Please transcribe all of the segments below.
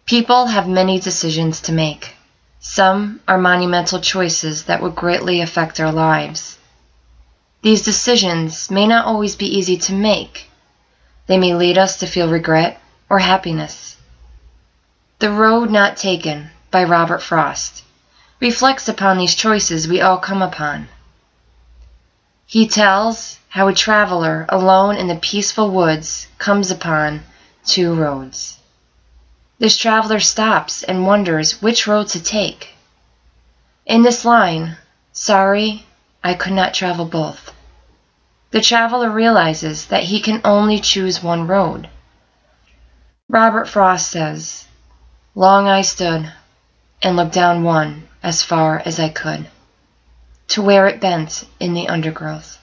People have many decisions to make. Some are monumental choices that would greatly affect our lives. These decisions may not always be easy to make. They may lead us to feel regret or happiness. The Road Not Taken by Robert Frost reflects upon these choices we all come upon. He tells how a traveler alone in the peaceful woods comes upon two roads. This traveler stops and wonders which road to take. In this line, "Sorry, I could not travel both," the traveler realizes that he can only choose one road. Robert Frost says, "Long I stood and looked down one as far as I could, to where it bent in the undergrowth,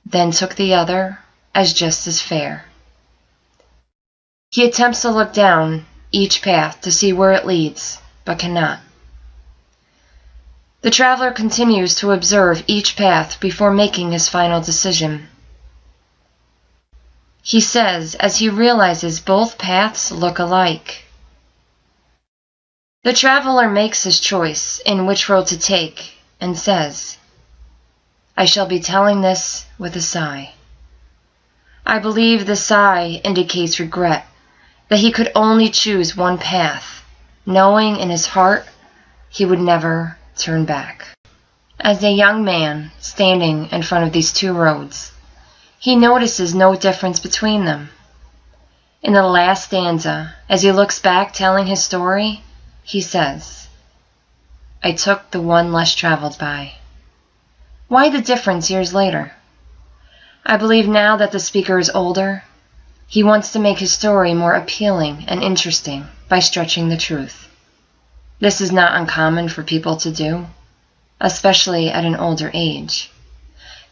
then took the other as just as fair." He attempts to look down each path to see where it leads, but cannot. The traveler continues to observe each path before making his final decision. He says as he realizes both paths look alike. The traveler makes his choice in which road to take and says, "I shall be telling this with a sigh." I believe the sigh indicates regret, that he could only choose one path, knowing in his heart he would never turn back. As a young man standing in front of these two roads, he notices no difference between them. In the last stanza, as he looks back telling his story, he says, "I took the one less traveled by." Why the difference years later? I believe now that the speaker is older, he wants to make his story more appealing and interesting by stretching the truth. This is not uncommon for people to do, especially at an older age.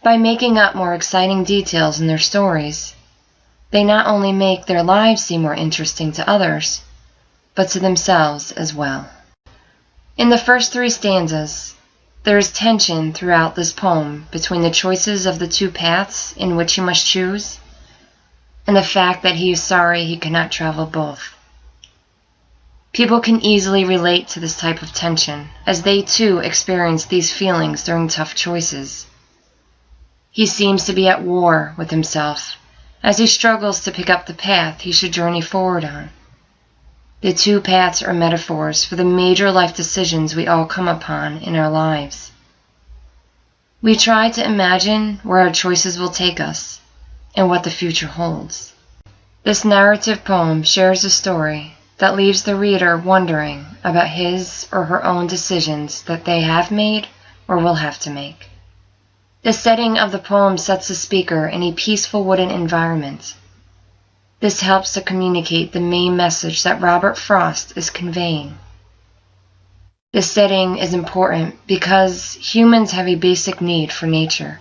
By making up more exciting details in their stories, they not only make their lives seem more interesting to others, but to themselves as well. In the first three stanzas, there is tension throughout this poem between the choices of the two paths in which he must choose, and the fact that he is sorry he cannot travel both. People can easily relate to this type of tension, as they too experience these feelings during tough choices. He seems to be at war with himself, as he struggles to pick up the path he should journey forward on. The two paths are metaphors for the major life decisions we all come upon in our lives. We try to imagine where our choices will take us, and what the future holds. This narrative poem shares a story that leaves the reader wondering about his or her own decisions that they have made or will have to make. The setting of the poem sets the speaker in a peaceful wooden environment. This helps to communicate the main message that Robert Frost is conveying. This setting is important because humans have a basic need for nature,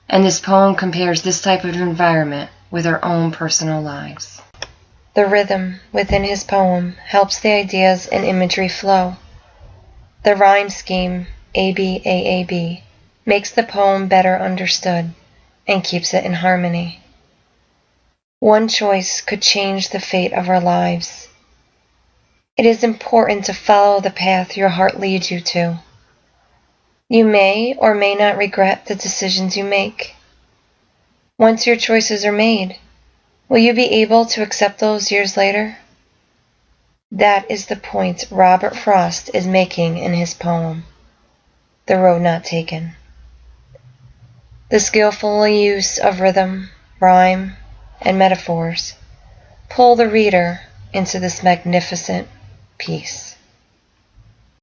and this poem compares this type of environment with our own personal lives. The rhythm within his poem helps the ideas and imagery flow. The rhyme scheme, ABAAB, makes the poem better understood and keeps it in harmony. One choice could change the fate of our lives. It is important to follow the path your heart leads you to. You may or may not regret the decisions you make. Once your choices are made, will you be able to accept those years later? That is the point Robert Frost is making in his poem, The Road Not Taken. The skillful use of rhythm, rhyme, and metaphors pull the reader into this magnificent piece.